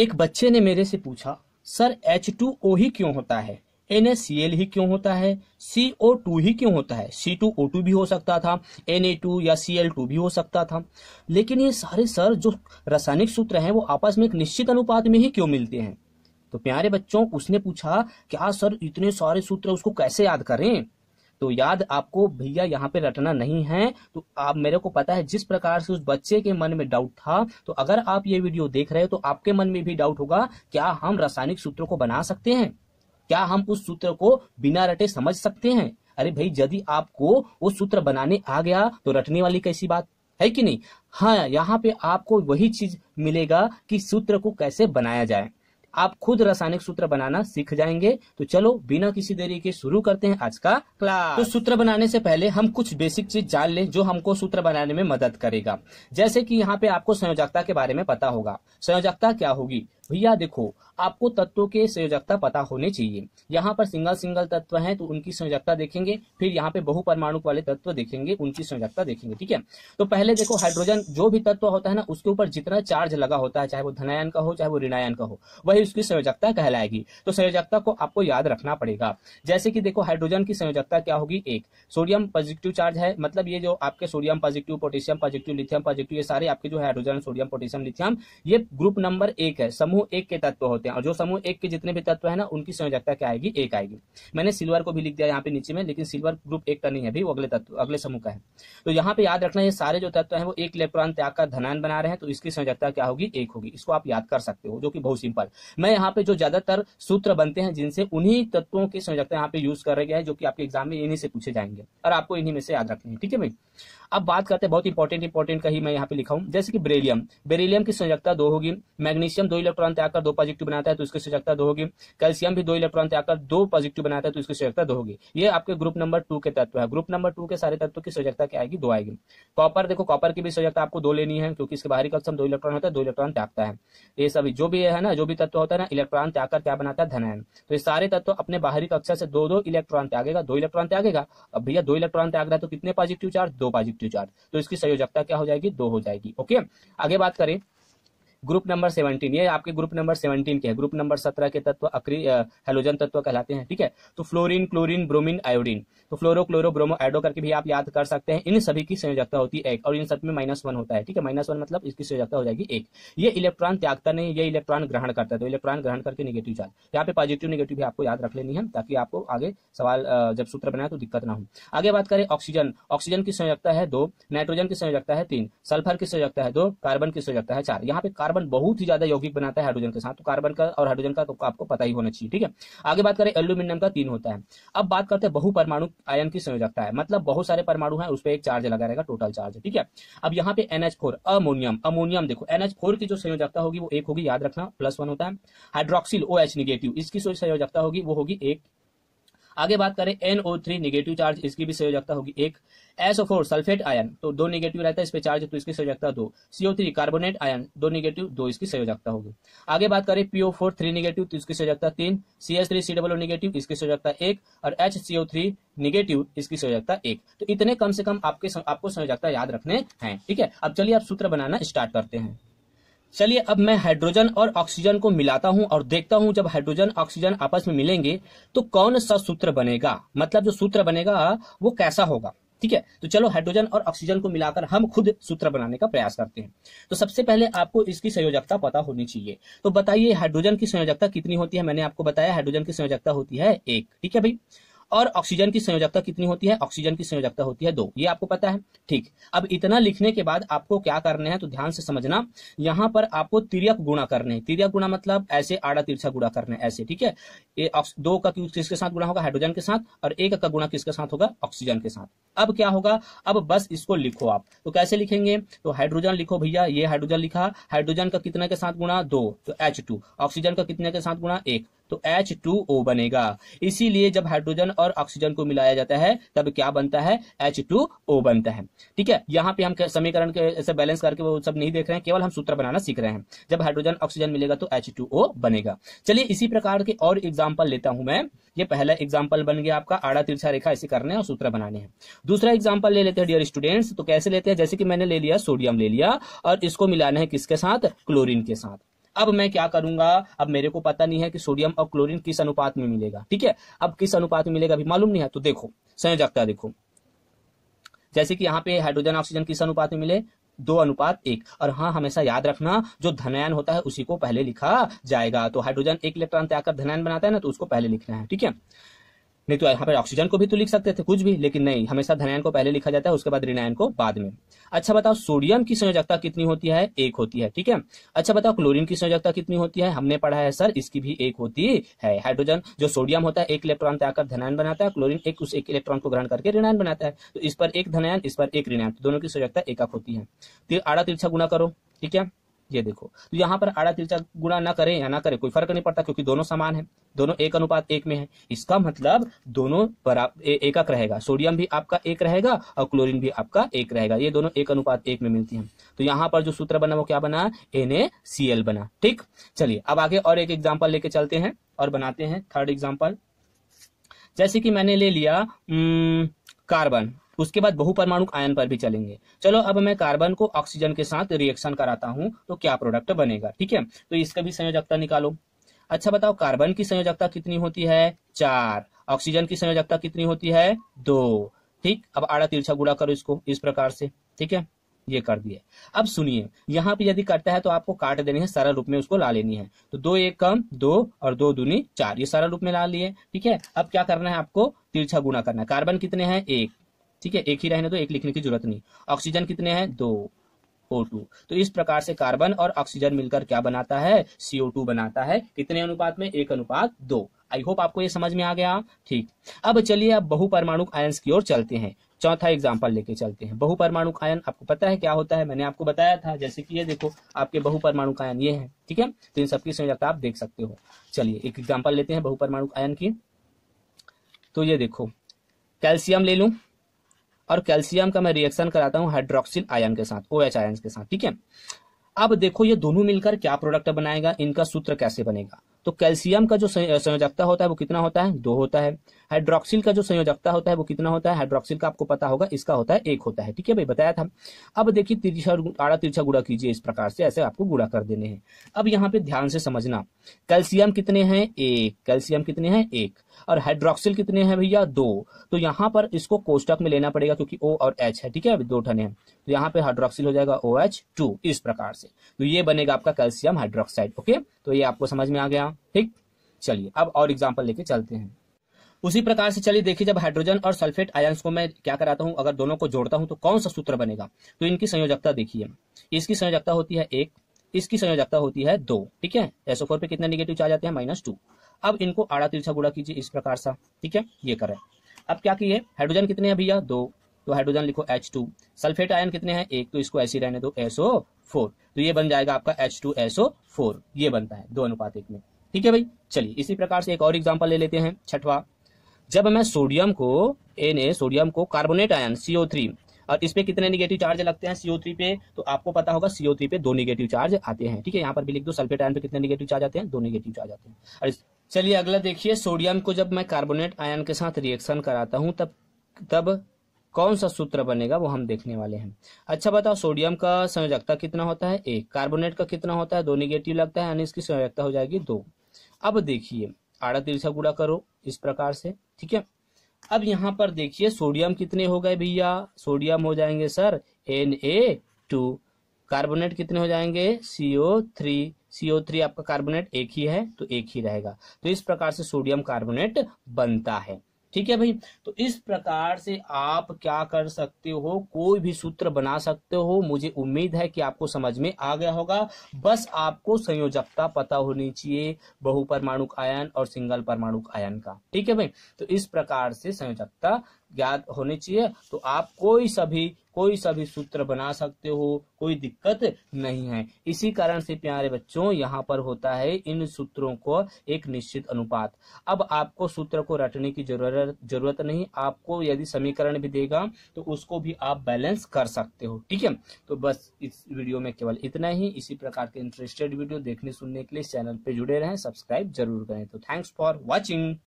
एक बच्चे ने मेरे से पूछा, सर H2O ही क्यों होता है, NaCl ही क्यों होता है, CO2 ही क्यों होता है, C2O2 भी हो सकता था, Na2 या Cl2 भी हो सकता था, लेकिन ये सारे सर जो रासायनिक सूत्र हैं वो आपस में एक निश्चित अनुपात में ही क्यों मिलते हैं। तो प्यारे बच्चों, उसने पूछा क्या सर इतने सारे सूत्र उसको कैसे याद करें। तो याद आपको भैया यहाँ पे रटना नहीं है। तो आप, मेरे को पता है जिस प्रकार से उस बच्चे के मन में डाउट था, तो अगर आप ये वीडियो देख रहे हो तो आपके मन में भी डाउट होगा, क्या हम रासायनिक सूत्रों को बना सकते हैं, क्या हम उस सूत्र को बिना रटे समझ सकते हैं। अरे भाई, यदि आपको वो सूत्र बनाने आ गया तो रटने वाली कैसी बात है कि नहीं। हाँ, यहाँ पे आपको वही चीज मिलेगा कि सूत्र को कैसे बनाया जाए, आप खुद रासायनिक सूत्र बनाना सीख जाएंगे। तो चलो बिना किसी देरी के शुरू करते हैं आज का क्लास। तो सूत्र बनाने से पहले हम कुछ बेसिक चीज जान लें जो हमको सूत्र बनाने में मदद करेगा। जैसे कि यहाँ पे आपको संयोजकता के बारे में पता होगा। संयोजकता क्या होगी भैया, देखो आपको तत्वों के संयोजकता पता होने चाहिए। यहाँ पर सिंगल तत्व हैं तो उनकी संयोजकता देखेंगे, फिर यहाँ पे बहु परमाणु वाले तत्व देखेंगे, उनकी संयोजकता देखेंगे, ठीक है। तो पहले देखो, हाइड्रोजन जो भी तत्व होता है ना, उसके ऊपर जितना चार्ज लगा होता है, चाहे वो धनायन का हो चाहे वो ऋणायन का हो, वही उसकी संयोजकता कहलाएगी। तो संयोजकता को आपको याद रखना पड़ेगा। जैसे कि देखो, हाइड्रोजन की संयोजकता क्या होगी, एक सोडियम पॉजिटिव चार्ज है, मतलब ये जो आपके sodium positive, potassium positive, lithium positive, ये सारे आपके जो हाइड्रोजन, सोडियम, पोटेशियम, लिथियम, ये ग्रुप नंबर 1 है, समूह 1 के तत्व होते हैं। और जो समूह 1 के जितने भी तत्व है ना, उनकी संयोजकता क्या आएगी, 1 आएगी। मैंने सिल्वर को भी लिख दिया यहाँ पे नीचे में, लेकिन सिल्वर ग्रुप 1 का नहीं है, भी वो अगले तत्व, अगले समूह का है। तो यहाँ पे याद रखना, ये सारे जो तत्व हैं वो 1 इलेक्ट्रॉन त्याग कर धनायन बना रहे हैं, तो इसकी संयोजकता क्या होगी, 1 होगी। इसको आप याद कर सकते हो, जो कि बहुत सिंपल। मैं यहाँ पे जो ज्यादातर सूत्र बनते हैं जिनसे उन्हीं तत्वों की संयोजकता यहाँ पे यूज कर रहे हैं, जो कि आपके एग्जाम में इन्हीं से पूछे जाएंगे और आपको इन्हीं में से याद रखनी है, ठीक है भाई। अब बात करते हैं बहुत इंपॉर्टेंट का ही मैं यहाँ पे लिखा हूं। जैसे कि बेरिलियम की संयोजकता 2 होगी। मैग्नीशियम 2 इलेक्ट्रॉन त्याग कर 2 पॉजिटिव बनाता है, तो इसकी संयोजकता 2 होगी। कैल्शियम भी 2 इलेक्ट्रॉन त्याग कर 2 पॉजिटिव बनाता है, तो इसकी संयोजकता 2 होगी। ये आपके ग्रुप नंबर 2 के तत्व है। ग्रुप नंबर 2 के सारे तत्वों की संयोजकता क्या आएगी, 2 आएगी। कॉपर, देखो कॉपर की भी संयोजकता आपको 2 लेनी है, क्योंकि इसके बाहरी कक्ष में 2 इलेक्ट्रॉन होता है, 2 इलेक्ट्रॉन त्यागता है। ये सभी जो भी है ना, जो भी तत्व होता है ना, इलेक्ट्रॉन त्याग कर क्या बनाता है, धनायन। तो ये सारे तत्व अपने बाहरी कक्षा से 2 इलेक्ट्रॉन त्यागेगा, 2 इलेक्ट्रॉन त्यागेगा। अब भैया 2 इलेक्ट्रॉन त्याग रहा है तो कितने पॉजिटिव चार्ज, 2 पॉजिटिव चार्ज, तो इसकी संयोजकता क्या हो जाएगी, 2 हो जाएगी। ओके, आगे बात करें ग्रुप नंबर 17, ये आपके ग्रुप नंबर 17 के है। ग्रुप नंबर 17 के तत्व हैलोजन तत्व कहलाते हैं, ठीक है। तो फ्लोरीन, क्लोरीन, ब्रोमीन, आयोडीन, तो फ्लोरो, क्लोरो, ब्रोमो, आयोडो करके भी आप याद कर सकते हैं। इन सभी की संयोजकता होती है 1, और इन सब में -1 होता है, ठीक है। -1 मतलब इसकी संयोजकता हो जाएगी 1। ये इलेक्ट्रॉन त्यागता नहीं, ये इलेक्ट्रॉन ग्रहण करता है, तो इलेक्ट्रॉन ग्रहण करके नेगेटिव चार्ज। यहाँ पे पॉजिटिव नेगेटिव भी आपको याद रख लेनी है, ताकि आपको आगे सवाल जब सूत्र बनाए तो दिक्कत ना हो। आगे बात करें ऑक्सीजन। ऑक्सीजन की संयोजकता है 2, नाइट्रोजन की संयोजकता है 3, सल्फर की संयोजकता है 2, कार्बन की संयोजकता है 4। यहाँ पे कार्बन बहुत ही ज्यादा यौगिक बनाता है हाइड्रोजन के साथ, तो कार्बन का और हाइड्रोजन का तो आपको पता ही होना चाहिए, ठीक है। आगे बात करें एल्यूमिनियम का 3 होता है। अब बात करते हैं बहु परमाणु आयन की संयोजकता है, मतलब बहुत सारे परमाणु हैं, उस पर एक चार्ज लगा रहेगा, टोटल चार्ज, ठीक है। अब यहाँ पे NH4 अमोनियम, देखो NH4 की जो संयोजकता होगी वो 1 होगी, याद रखना, +1 होता है। हाइड्रोक्सिल OH नेगेटिव, इसकी जो संयोजकता होगी वो होगी 1। आगे बात करें NO3 नेगेटिव चार्ज, इसकी भी संयोजकता होगी 1। SO4 सल्फेट आयन, तो 2 नेगेटिव रहता है इस पे चार्ज, तो इसकी संयोजकता 2। CO3 कार्बोनेट आयन, 2 नेगेटिव, 2 इसकी संयोजकता होगी। आगे बात करें PO4 3 नेगेटिव, तो इसकी संयोजकता 3। CH3 COO नेगेटिव, इसकी संयोजकता 1, और HCO3 नेगेटिव, इसकी संयोजकता 1। तो इतने कम से कम आपको संयोजकता याद रखने हैं, ठीक है। अब चलिए आप सूत्र बनाना स्टार्ट करते हैं। चलिए अब मैं हाइड्रोजन और ऑक्सीजन को मिलाता हूं और देखता हूं जब हाइड्रोजन ऑक्सीजन आपस में मिलेंगे तो कौन सा सूत्र बनेगा, मतलब जो सूत्र बनेगा वो कैसा होगा, ठीक है। तो चलो हाइड्रोजन और ऑक्सीजन को मिलाकर हम खुद सूत्र बनाने का प्रयास करते हैं। तो सबसे पहले आपको इसकी संयोजकता पता होनी चाहिए। तो बताइए हाइड्रोजन की संयोजकता कितनी होती है। मैंने आपको बताया हाइड्रोजन की संयोजकता होती है 1, ठीक है भाई। और ऑक्सीजन की संयोजकता कितनी होती है, ऑक्सीजन की संयोजकता होती है 2, ये आपको पता है, ठीक। अब इतना लिखने के बाद आपको क्या करना है, तो ध्यान से समझना, यहाँ पर आपको तिर्यक गुणा करने हैं। तिर्यक गुणा मतलब ऐसे आड़ा तिरछा गुणा करना है, ऐसे, ठीक है। 2 का किसके साथ गुणा होगा, हाइड्रोजन के साथ, और 1 का गुणा किसके साथ होगा, ऑक्सीजन के साथ। अब क्या होगा, अब बस इसको लिखो आप। तो कैसे लिखेंगे, तो हाइड्रोजन लिखो भैया, ये हाइड्रोजन लिखा, हाइड्रोजन का कितने के साथ गुणा 2, तो H2, ऑक्सीजन का कितने के साथ गुणा 1, तो H2O बनेगा। इसीलिए जब हाइड्रोजन और ऑक्सीजन को मिलाया जाता है तब क्या बनता है, H2O बनता है, ठीक है। यहाँ पे हम समीकरण के ऐसे बैलेंस करके वो सब नहीं देख रहे हैं, केवल हम सूत्र बनाना सीख रहे हैं। जब हाइड्रोजन ऑक्सीजन मिलेगा तो H2O बनेगा। चलिए इसी प्रकार के और एग्जाम्पल लेता हूं मैं। ये पहला एग्जाम्पल बन गया आपका, आड़ा तिरछा रेखा ऐसे करने और सूत्र बनाने हैं। दूसरा एग्जाम्पल ले लेते हैं डियर स्टूडेंट्स। तो कैसे लेते हैं, जैसे कि मैंने ले लिया सोडियम ले लिया और इसको मिलाना है किसके साथ, क्लोरीन के साथ। अब मैं क्या करूंगा, अब मेरे को पता नहीं है कि सोडियम और क्लोरीन किस अनुपात में मिलेगा, ठीक है। अब किस अनुपात में मिलेगा अभी मालूम नहीं है, तो देखो संयोजकता देखो, जैसे कि यहाँ पे हाइड्रोजन ऑक्सीजन किस अनुपात में मिले, 2:1। और हाँ, हमेशा याद रखना जो धनायन होता है उसी को पहले लिखा जाएगा। तो हाइड्रोजन एक इलेक्ट्रॉन त्याग कर धनायन बनाता है ना, तो उसको पहले लिखना है, ठीक है। नहीं तो यहाँ पर ऑक्सीजन को भी तो लिख सकते थे कुछ भी, लेकिन नहीं, हमेशा धनायन को पहले लिखा जाता है, उसके बाद ऋणायन को बाद में। अच्छा बताओ सोडियम की संयोजकता कितनी होती है, 1 होती है, ठीक है। अच्छा बताओ क्लोरीन की संयोजकता कितनी होती है, हमने पढ़ा है सर, इसकी भी 1 होती है। हाइड्रोजन जो सोडियम होता है 1 इलेक्ट्रॉन त्याग कर धनायन बनाता है, क्लोरीन उस 1 इलेक्ट्रॉन को ग्रहण करके ऋणायन बनाता है। तो इस पर 1 धनायन, इस पर 1 ऋणायन, तो दोनों की संयोजकता एकक होती है। आड़ा तिरछा गुणा करो, ठीक है। ये देखो, तो यहाँ पर आड़ा तिरछा गुणा ना करें या ना करें कोई फर्क नहीं पड़ता, क्योंकि दोनों समान है, दोनों 1:1 में है। इसका मतलब दोनों एकक रहेगा, सोडियम भी आपका 1 रहेगा और क्लोरीन भी आपका 1 रहेगा, ये दोनों 1:1 में मिलती हैं। तो यहाँ पर जो सूत्र बना वो क्या बना, NaCl बना, ठीक। चलिए अब आगे और एक एग्जाम्पल लेके चलते हैं और बनाते हैं 3rd एग्जाम्पल। जैसे कि मैंने ले लिया कार्बन, उसके बाद बहुपरमाणुक आयन पर भी चलेंगे। चलो अब मैं कार्बन को ऑक्सीजन के साथ रिएक्शन कराता हूं तो क्या प्रोडक्ट बनेगा, ठीक है। तो इसका भी संयोजकता निकालो। अच्छा बताओ कार्बन की संयोजकता कितनी होती है, 4। ऑक्सीजन की संयोजकता कितनी होती है, 2, ठीक। अब आड़ा तिरछा गुणा करो इसको इस प्रकार से, ठीक है, ये कर दिए। अब सुनिए, यहाँ पे यदि करता है तो आपको काट देनी है, सरल रूप में उसको ला लेनी है। तो 2 1 कम 2 और 2 दूनी 4, ये सरल रूप में ला लिए, ठीक है। अब क्या करना है, आपको तिरछा गुणा करना है। कार्बन कितने हैं, 1, ठीक है, 1 ही रहने दो, 1 लिखने की जरूरत नहीं। ऑक्सीजन कितने हैं, 2 O2। तो इस प्रकार से कार्बन और ऑक्सीजन मिलकर क्या बनाता है, CO2 बनाता है। कितने अनुपात में, 1:2। आई होप आपको ये समझ में आ गया, ठीक। अब चलिए अब बहुपरमाणुक आयन की ओर चलते हैं, चौथा एग्जाम्पल लेके चलते हैं। बहुपरमाणुक आयन आपको पता है क्या होता है, मैंने आपको बताया था। जैसे कि ये देखो आपके बहुपरमाणुक आयन ये हैं, ठीक है। तो इन सबकी संयोजकता आप देख सकते हो। चलिए एक एग्जाम्पल लेते हैं बहुपरमाणुक आयन की। तो ये देखो कैल्शियम ले लूं और कैल्शियम का मैं रिएक्शन कराता हूं हाइड्रोक्सिल आयन के साथ, OH आयन के साथ, ठीक है। अब देखो ये दोनों मिलकर क्या प्रोडक्ट बनाएगा, इनका सूत्र कैसे बनेगा। तो कैल्शियम का जो संयोजकता होता है वो कितना होता है, 2 होता है। हाइड्रोक्सिल का जो संयोजकता होता है वो कितना होता है, हाइड्रोक्सिल का आपको पता होगा, इसका होता है 1 होता है, ठीक है भाई, बताया था। अब देखिए आड़ा तिरछा गुणा कीजिए इस प्रकार से, ऐसे आपको गुणा कर देने हैं। अब यहाँ पे ध्यान से समझना, कैल्शियम कितने हैं, 1, कैल्शियम कितने हैं, 1, और हाइड्रोक्सिल कितने हैं भैया, 2। तो यहाँ पर इसको कोष्टक में लेना पड़ेगा क्योंकि O और H है, ठीक है, 2 ठने हैं। तो यहाँ पे हाइड्रोक्सिल हो जाएगा OH2, इस प्रकार से। तो ये बनेगा आपका कैल्शियम हाइड्रोक्साइड, ओके। तो ये आपको समझ में आ गया, ठीक। चलिए अब और एग्जांपल लेके चलते हैं। उसी प्रकार से चलिए देखिए, जब हाइड्रोजन और सल्फेट आयंस को मैं क्या कराता हूं, अगर दोनों को जोड़ता हूं तो कौन सा सूत्र बनेगा। तो इनकी संयोजकता देखिए, इसकी संयोजकता होती है 1, इसकी संयोजकता होती है 2, ठीक है। SO4 पे कितने निगेटिव चार्ज आते हैं, -2। अब इनको आड़ा तिरछा गुणा कीजिए इस प्रकार से, ठीक है, ये करें। अब क्या किए, हाइड्रोजन कितने हैं भैया, 2, तो हाइड्रोजन लिखो H2। सल्फेट आयन कितने हैं, 1, तो इसको ऐसे रहने दो, SO4। तो ये बन जाएगा आपका H2SO4, ये बनता है 2:1 में, ठीक है भाई। चलिए इसी प्रकार से एक और एग्जांपल ले लेते हैं, 6वां। जब मैं सोडियम को कार्बोनेट आयन CO3, और इस पे कितने निगेटिव चार्ज लगते हैं CO3 पे, तो आपको पता होगा CO3 पे 2 निगेटिव चार्ज आते हैं, ठीक है। यहाँ पर भी लिख दो, सल्फेट आयन पे कितने निगेटिव चार्ज आते हैं, 2 निगेटिव चार्ज आते हैं। और चलिए अगला देखिए, सोडियम को जब मैं कार्बोनेट आयन के साथ रिएक्शन कराता हूँ तब कौन सा सूत्र बनेगा वो हम देखने वाले हैं। अच्छा बताओ, सोडियम का संयोजकता कितना होता है, 1, कार्बोनेट का कितना होता है, 2 निगेटिव लगता है, यानी इसकी संयोजकता हो जाएगी 2। अब देखिए आड़ा तिरछा गुणा करो इस प्रकार से, ठीक है। अब यहाँ पर देखिए सोडियम कितने हो गए भैया, सोडियम हो जाएंगे सर Na2, कार्बोनेट कितने हो जाएंगे CO3 आपका कार्बोनेट 1 ही है तो 1 ही रहेगा। तो इस प्रकार से सोडियम कार्बोनेट बनता है, ठीक है भाई। तो इस प्रकार से आप क्या कर सकते हो, कोई भी सूत्र बना सकते हो। मुझे उम्मीद है कि आपको समझ में आ गया होगा। बस आपको संयोजकता पता होनी चाहिए बहुपरमाणुक आयन और सिंगल परमाणुक आयन का, ठीक है भाई। तो इस प्रकार से संयोजकता ज्ञात होनी चाहिए, तो आप कोई सभी सूत्र बना सकते हो, कोई दिक्कत नहीं है। इसी कारण से प्यारे बच्चों यहाँ पर होता है इन सूत्रों को एक निश्चित अनुपात। अब आपको सूत्र को रटने की जरूरत नहीं, आपको यदि समीकरण भी देगा तो उसको भी आप बैलेंस कर सकते हो, ठीक है। तो बस इस वीडियो में केवल इतना ही। इसी प्रकार के इंटरेस्टेड वीडियो देखने सुनने के लिए इस चैनल पे जुड़े रहें, सब्सक्राइब जरूर करें। तो थैंक्स फॉर वॉचिंग।